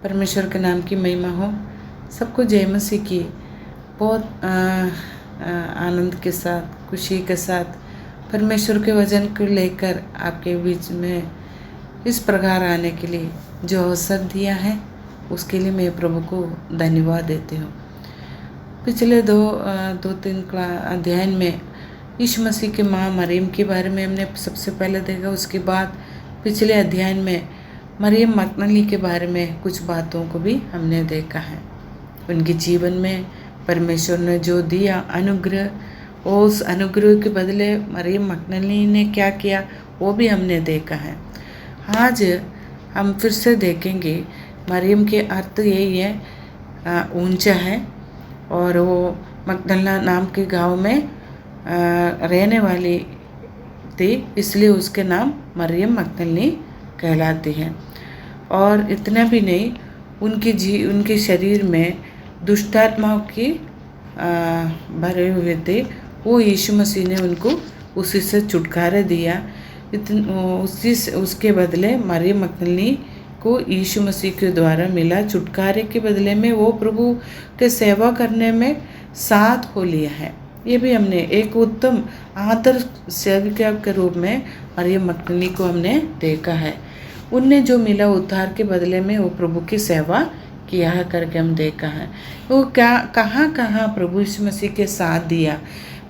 परमेश्वर के नाम की महिमा हो। सबको जय मसीह की। बहुत आनंद के साथ, खुशी के साथ परमेश्वर के वचन को लेकर आपके बीच में इस प्रकार आने के लिए जो अवसर दिया है, उसके लिए मैं प्रभु को धन्यवाद देती हूँ। पिछले दो तीन अध्याय में यीशु मसीह के माँ मरियम के बारे में हमने सबसे पहले देखा। उसके बाद पिछले अध्याय में मरियम मगदलीनी के बारे में कुछ बातों को भी हमने देखा है। उनके जीवन में परमेश्वर ने जो दिया अनुग्रह, उस अनुग्रह के बदले मरियम मगदलीनी ने क्या किया वो भी हमने देखा है। आज हम फिर से देखेंगे। मरियम के अर्थ यही है, ऊंचा है, और वो मगदला नाम के गांव में रहने वाली थी, इसलिए उसके नाम मरियम मगदलीनी कहलाती है। और इतना भी नहीं, उनके शरीर में दुष्टात्माओं की भरे हुए थे। वो यीशु मसीह ने उनको उसी से छुटकारा दिया। उसके बदले मरियम मगदलीनी को यीशु मसीह के द्वारा मिला छुटकारे के बदले में वो प्रभु के सेवा करने में साथ हो लिया है। ये भी हमने एक उत्तम आदर सेविका के रूप में मरियम मगदलीनी को हमने देखा है। उनने जो मिला उद्धार के बदले में वो प्रभु की सेवा किया है करके हम देखा है। वो कहाँ प्रभु यीशु मसीह के साथ दिया,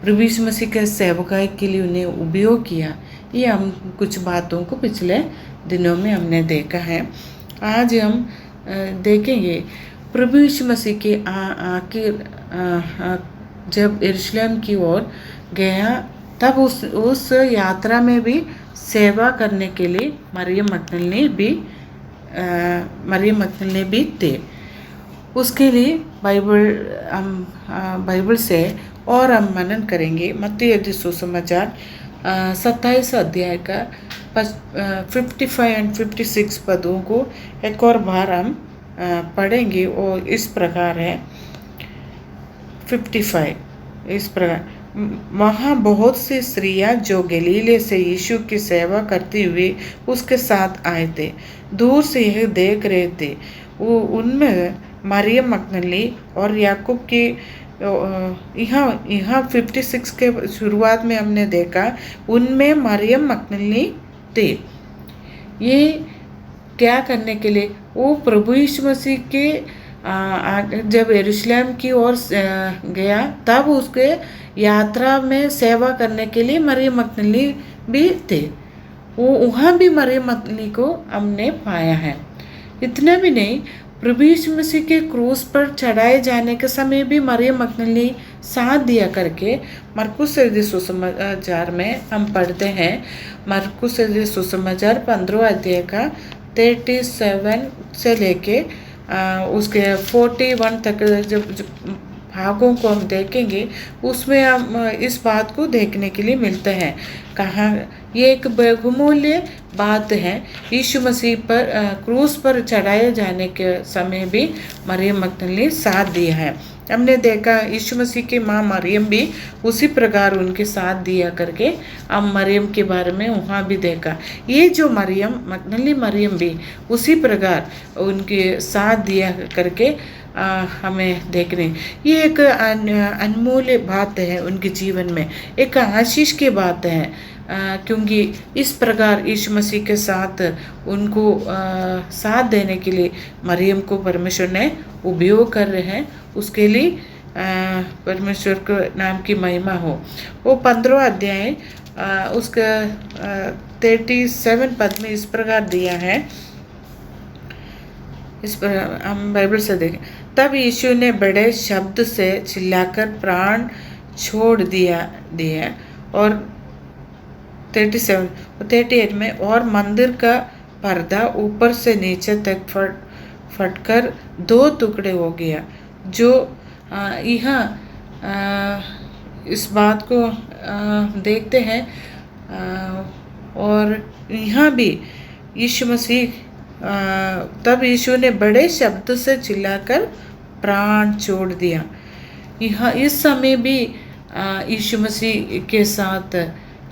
प्रभु यीशु मसीह के सेवकाई के लिए उन्हें उपयोग किया। ये हम कुछ बातों को पिछले दिनों में हमने देखा है। आज हम देखेंगे प्रभु यीशु मसीह के आखिर जब यरूशलेम की ओर गया, तब उस यात्रा में भी सेवा करने के लिए मरियम मगदलीनी भी थे। उसके लिए बाइबल से और हम मनन करेंगे। मत्ती सुसमाचार 27 अध्याय का 55 और 56 पदों को एक और बार हम पढ़ेंगे। और इस प्रकार है 55 इस प्रकार, वहाँ बहुत सी स्त्रियाँ जो गलीले से यीशु की सेवा करते हुए उसके साथ आए थे, दूर से यह देख रहे थे। वो उनमें मरियम मगदलीनी और याकूब की, यहाँ 56 के शुरुआत में हमने देखा उनमें मरियम मगदलीनी थे। ये क्या करने के लिए? वो प्रभु यीशु मसीह के जब यरूशलेम की ओर गया, तब उसके यात्रा में सेवा करने के लिए मरियम मगदलीनी भी थे। वो वहाँ भी मरियम मगदलीनी को हमने पाया है। इतना भी नहीं, प्रभु यीशु मसीह के क्रूस पर चढ़ाए जाने के समय भी मरियम मगदलीनी साथ दिया करके मरकुस सुसमाचार में हम पढ़ते हैं। मरकुस सुसमाचार 15 अध्याय का 37 से लेके उसके 41 तक जब भागों को हम देखेंगे, उसमें हम इस बात को देखने के लिए मिलते हैं। कहाँ ये एक बहुमूल्य बात है। यीशु मसीह पर क्रूस पर चढ़ाए जाने के समय भी मरियम मगदलीनी साथ दिया है। हमने देखा यीशु मसीह की माँ मरियम भी उसी प्रकार उनके साथ दिया करके हम मरियम के बारे में वहाँ भी देखा। ये जो मरियम मगदलीनी भी उसी प्रकार उनके साथ दिया करके हमें देखने, ये एक अनमोल बात है उनके जीवन में, एक आशीष की बात है। क्योंकि इस प्रकार यीशु मसीह के साथ उनको साथ देने के लिए मरियम को परमेश्वर ने उपयोग कर रहे हैं। उसके लिए परमेश्वर के नाम की महिमा हो। वो 15 अध्याय उसका 37 पद में इस प्रकार दिया है। इस पर हम बाइबल से देखें। तब यीशु ने बड़े शब्द से चिल्लाकर प्राण छोड़ दिया और 38 में, और मंदिर का पर्दा ऊपर से नीचे तक फटकर 2 टुकड़े हो गया। जो यहाँ इस बात को देखते हैं। और यहाँ भी यीशु मसीह, तब यीशु ने बड़े शब्द से चिल्लाकर प्राण छोड़ दिया। यहाँ इस समय भी यीशु मसीह के साथ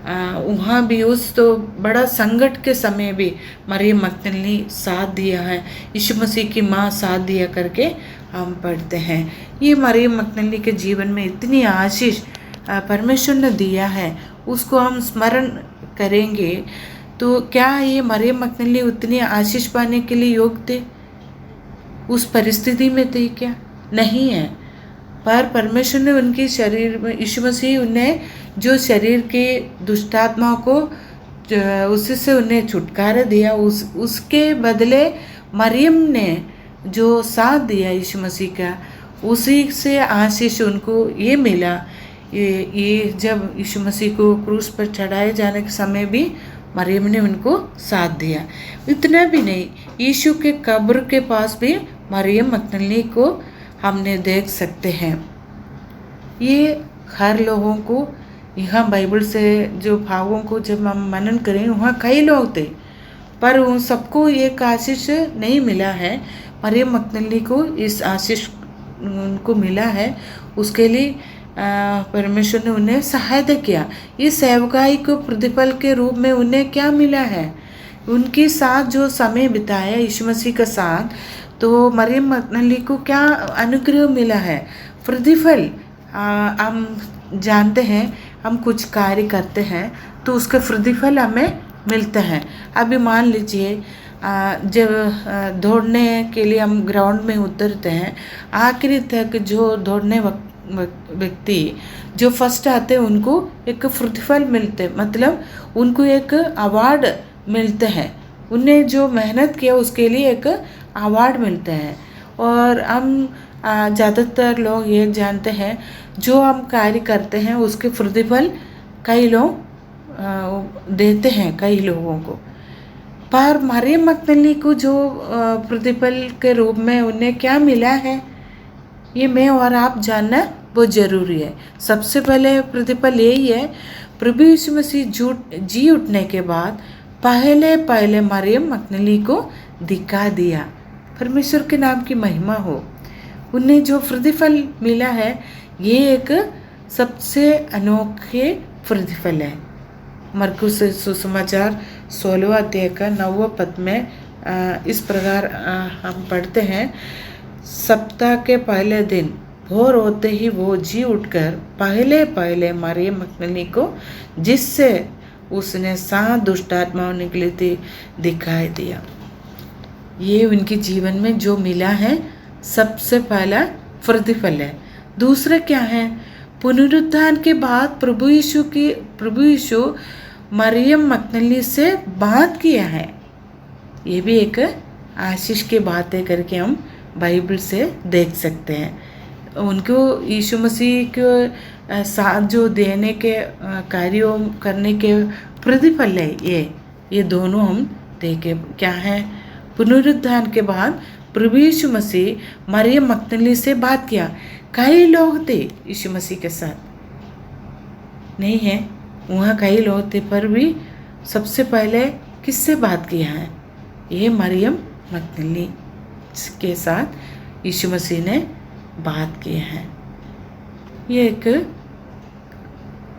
वहाँ भी उस तो बड़ा संकट के समय भी मरियम मगदलीनी साथ दिया है, यीशु मसीह की माँ साथ दिया करके हम पढ़ते हैं। ये मरियम मगदलीनी के जीवन में इतनी आशीष परमेश्वर ने दिया है, उसको हम स्मरण करेंगे तो क्या ये मरियम मगदलीनी उतनी आशीष पाने के लिए योग्य थे? उस परिस्थिति में थे क्या? नहीं है। पर परमेश्वर ने उनके शरीर में, यीशु मसीह उन्हें जो शरीर के दुष्टात्मा को उसी से उन्हें छुटकारा दिया, उसके बदले मरियम ने जो साथ दिया यीशु मसीह का, उसी से आशीष उनको ये मिला। ये जब यीशु मसीह को क्रूस पर चढ़ाए जाने के समय भी मरियम ने उनको साथ दिया। इतना भी नहीं, यीशु के कब्र के पास भी मरियम मगदलीनी को हमने देख सकते हैं। ये हर लोगों को, यहाँ बाइबल से जो भागों को जब हम मनन करें, वहाँ कई लोग थे पर उन सबको एक आशीष नहीं मिला है। मरियम मगदलीनी को इस आशीष उनको मिला है, उसके लिए परमेश्वर ने उन्हें सहायता किया। इस सेवकाई को प्रतिफल के रूप में उन्हें क्या मिला है? उनके साथ जो समय बिताया यीशु मसीह का साथ, तो मरियम मगदलीनी को क्या अनुग्रह मिला है? प्रतिफल। हम जानते हैं, हम कुछ कार्य करते हैं तो उसका प्रतिफल हमें मिलता है। अभी मान लीजिए जब दौड़ने के लिए हम ग्राउंड में उतरते हैं, आखिरी तक जो दौड़ने व्यक्ति जो फर्स्ट आते हैं उनको एक प्रतिफल मिलते, मतलब उनको एक अवार्ड मिलते हैं। उन्हें जो मेहनत किया उसके लिए एक अवार्ड मिलते हैं। और हम ज़्यादातर लोग ये जानते हैं, जो हम कार्य करते हैं उसके प्रतिफल कई लोग देते हैं कई लोगों को। पर मरियम मगदलीनी को जो प्रतिफल के रूप में उन्हें क्या मिला है, ये मैं और आप जानना बहुत ज़रूरी है। सबसे पहले प्रतिफल यही है, प्रभु यीशु मसीह जी उठने के बाद पहले मरियम मगदलीनी को दिखा दिया। परमेश्वर के नाम की महिमा हो। उन्हें जो प्रतिफल मिला है, ये एक सबसे अनोखे प्रतिफल है। मरकुस सुसमाचार 16 अध्याय का 9 पद में इस प्रकार हम पढ़ते हैं, सप्ताह के पहले दिन भोर होते ही वो जी उठकर पहले मरियम मगदलीनी को, जिससे उसने 7 दुष्टात्माओं निकली थी, दिखाई दिया। ये उनके जीवन में जो मिला है सबसे पहला प्रतिफल है। दूसरा क्या है? पुनरुत्थान के बाद प्रभु यीशु मरियम मगदलीनी से बात किया है। ये भी एक आशीष की बातें करके हम बाइबल से देख सकते हैं। उनको यीशु मसीह के साथ जो देने के कार्यों करने के प्रतिफल है, ये दोनों हम देखे क्या है। पुनरुत्थान के बाद प्रभु यीशु मसीह मरियम मगदलीनी से बात किया। कई लोग थे यीशु मसीह के साथ, नहीं है वहाँ कई लोग थे, पर भी सबसे पहले किससे बात किया है? ये मरियम मगदलीनी के साथ यीशु मसीह ने बात की है। ये एक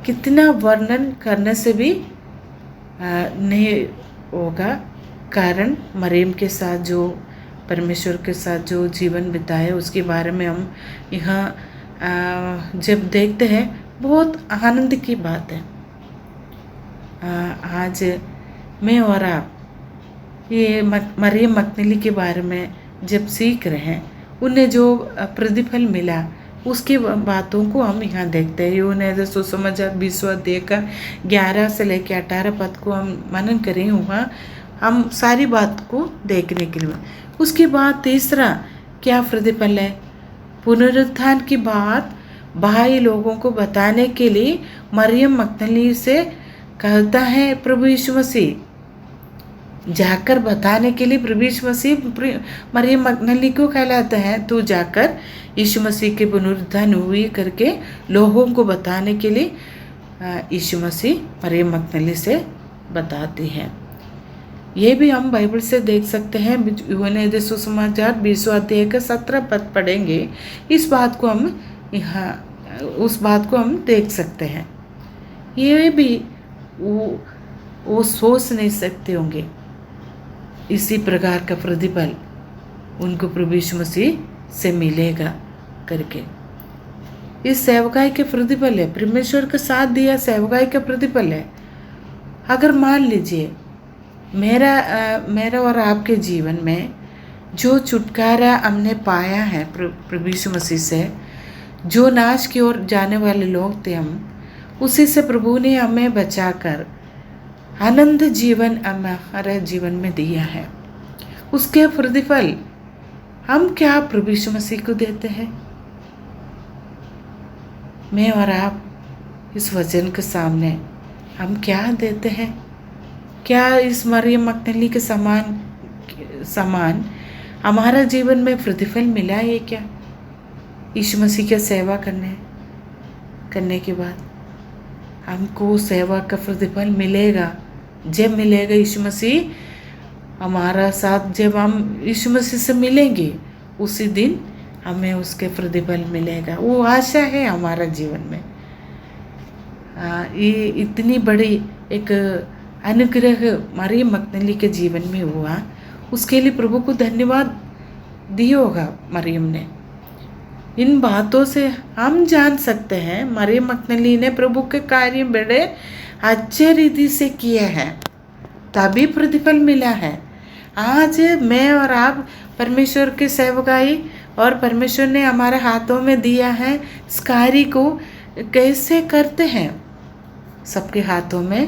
कितना वर्णन करने से भी नहीं होगा, कारण मरियम के साथ जो परमेश्वर के साथ जो जीवन बिताया उसके बारे में हम यहाँ जब देखते हैं, बहुत आनंद की बात है। आज मैं और आप ये मरियम मगदलीनी के बारे में जब सीख रहे हैं, उन्हें जो प्रतिफल मिला उसकी बातों को हम यहाँ देखते हैं। यूहन्ना सुसमाचार 20 अध्याय का 11 से लेकर 18 पद को हम मनन करें, वहाँ हम सारी बात को देखने के लिए। उसके बाद तीसरा क्या प्रतिफल है? पुनरुत्थान की बात भाई लोगों को बताने के लिए मरियम मगदलीनी से कहता है प्रभु यीशु मसीह, जाकर बताने के लिए प्रभु यीशु मसीह मरियम मगदलीनी को कहलाता है, तू जाकर यीशु मसीह के पुनरुत्थान हुई करके लोगों को बताने के लिए यीशु मसीह मरियम मगदलीनी से बताती है। ये भी हम बाइबल से देख सकते हैं। यूहन्ना सुसमाचार 20 अध्याय का 17 पद पढ़ेंगे, इस बात को हम यहाँ उस बात को हम देख सकते हैं। ये भी वो सोच नहीं सकते होंगे इसी प्रकार का प्रतिफल उनको प्रभु यीशु मसीह से मिलेगा करके। इस सेवकाई के प्रतिफल है, परमेश्वर का साथ दिया सेवकाई का प्रतिफल है। अगर मान लीजिए मेरा और आपके जीवन में जो छुटकारा हमने पाया है प्रभु यीशु मसीह से, जो नाश की ओर जाने वाले लोग थे हम, उसी से प्रभु ने हमें बचाकर आनंद जीवन हमारे जीवन में दिया है। उसके प्रतिफल हम क्या प्रभु यीशु मसीह को देते हैं? मैं और आप इस वचन के सामने हम क्या देते हैं? क्या इस मरियम मगदलीनी के समान हमारा जीवन में प्रतिफल मिला है क्या? यीशु मसीह की सेवा करने के बाद हमको सेवा का प्रतिफल मिलेगा। जब मिलेगा यीशु मसीह हमारा साथ, जब हम यीशु मसीह से मिलेंगे उसी दिन हमें उसके प्रतिफल मिलेगा। वो आशा है हमारा जीवन में। ये इतनी बड़ी एक अनुग्रह मरियम मगदलीनी के जीवन में हुआ, उसके लिए प्रभु को धन्यवाद दिया होगा मरियम ने। इन बातों से हम जान सकते हैं मरियम मगदलीनी ने प्रभु के कार्य बड़े अच्छे रीति से किए हैं, तभी प्रतिफल मिला है। आज मैं और आप परमेश्वर की सेवकाई और परमेश्वर ने हमारे हाथों में दिया है, इस कार्य को कैसे करते हैं? सबके हाथों में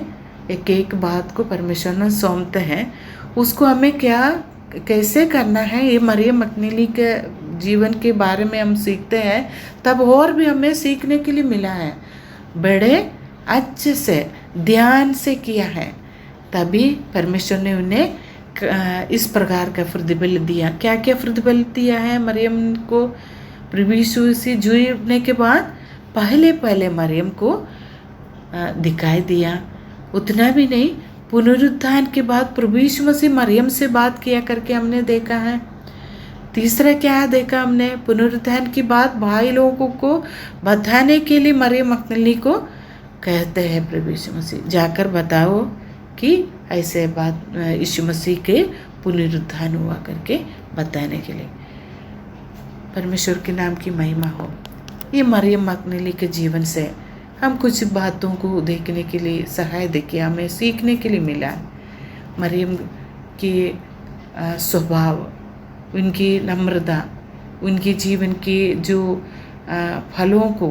एक एक बात को परमेश्वर ने सौंपते हैं, उसको हमें कैसे करना है, ये मरियम मगदलीनी के जीवन के बारे में हम सीखते हैं। तब और भी हमें सीखने के लिए मिला है, बड़े अच्छे से ध्यान से किया है, तभी परमेश्वर ने उन्हें इस प्रकार का प्रतिफल दिया। क्या क्या प्रतिफल दिया है मरियम को? प्रभु यीशु से जुड़ने के बाद पहले मरियम को दिखाई दिया। उतना भी नहीं, पुनरुत्थान के बाद प्रभु यीशु मसीह मरियम से बात किया करके हमने देखा है। तीसरा क्या देखा हमने? पुनरुत्थान की बात भाई लोगों को बताने के लिए मरियम मगदलीनी को कहते हैं प्रभु यीशु मसीह, जाकर बताओ कि ऐसे बात यीशु मसीह के पुनरुत्थान हुआ करके बताने के लिए। परमेश्वर के नाम की महिमा हो। ये मरियम मगदलीनी के जीवन से हम कुछ बातों को देखने के लिए सहाय देके हमें सीखने के लिए मिला। मरियम की स्वभाव, उनकी नम्रता, उनके जीवन के जो फलों को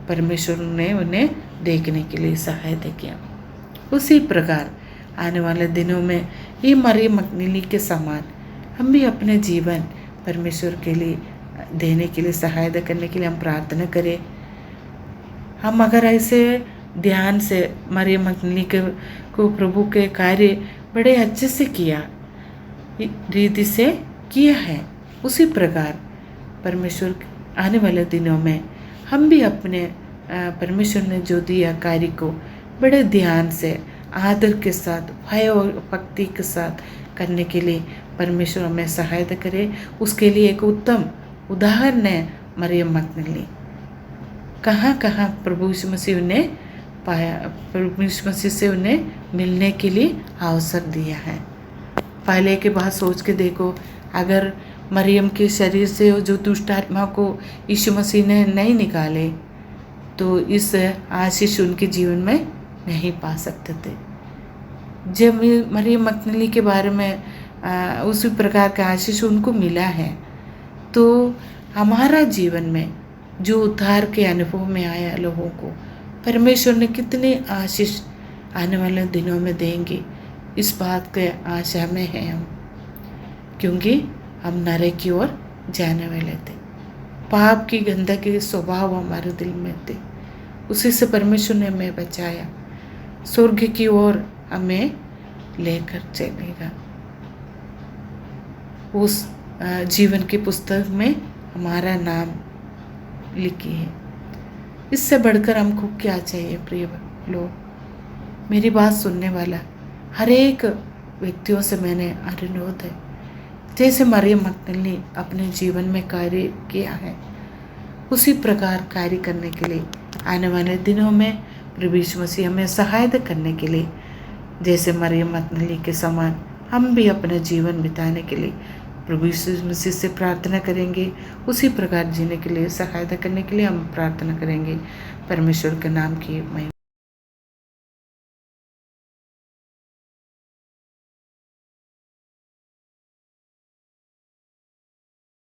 परमेश्वर ने उन्हें देखने के लिए सहाय किया। उसी प्रकार आने वाले दिनों में ये मरियम मगदलीनी के समान हम भी अपने जीवन परमेश्वर के लिए देने के लिए सहायता करने के लिए हम प्रार्थना करें। हम अगर ऐसे ध्यान से मरियम मगदलीनी को प्रभु के कार्य बड़े अच्छे से किया, रीति से किया है, उसी प्रकार परमेश्वर आने वाले दिनों में हम भी अपने परमेश्वर ने जो दिया कार्य को बड़े ध्यान से, आदर के साथ, भय और भक्ति के साथ करने के लिए परमेश्वर हमें सहायता करे। उसके लिए एक उत्तम उदाहरण है मरियम मगदलीनी। कहाँ कहाँ प्रभु यीशु मसीह उन्हें पाया, प्रभु यीशु मसीह से उन्हें मिलने के लिए अवसर दिया है। पहले के बात सोच के देखो, अगर मरियम के शरीर से जो दुष्ट आत्मा को यीशु मसीह ने नहीं निकाले तो इस आशीष उनके जीवन में नहीं पा सकते थे। जब मरियम मगदलीनी के बारे में उसी प्रकार का आशीष उनको मिला है, तो हमारा जीवन में जो उद्धार के अनुभव में आया लोगों को परमेश्वर ने कितने आशीष आने वाले दिनों में देंगे, इस बात के आशा में हैं हम, क्योंकि हम नरक की ओर जाने वाले थे। पाप की गंदगी स्वभाव हमारे दिल में थे, उसी से परमेश्वर ने हमें बचाया, स्वर्ग की ओर हमें लेकर चलेगा। उस जीवन की पुस्तक में हमारा नाम लिखी है। इससे बढ़कर हमको क्या चाहिए प्रिय लोग? मेरी बात सुनने वाला हर एक व्यक्तियों से मैंने अनुरोध है, जैसे मरियम मगदलीनी अपने जीवन में कार्य किया है, उसी प्रकार कार्य करने के लिए आने वाले दिनों में प्रभु यीशु मसीह हमें सहायता करने के लिए, जैसे मरियम मगदली के समान हम भी अपना जीवन बिताने के लिए प्रभु यीशु मसीह से प्रार्थना करेंगे। उसी प्रकार जीने के लिए सहायता करने के लिए हम प्रार्थना करेंगे। परमेश्वर के नाम की महिमा।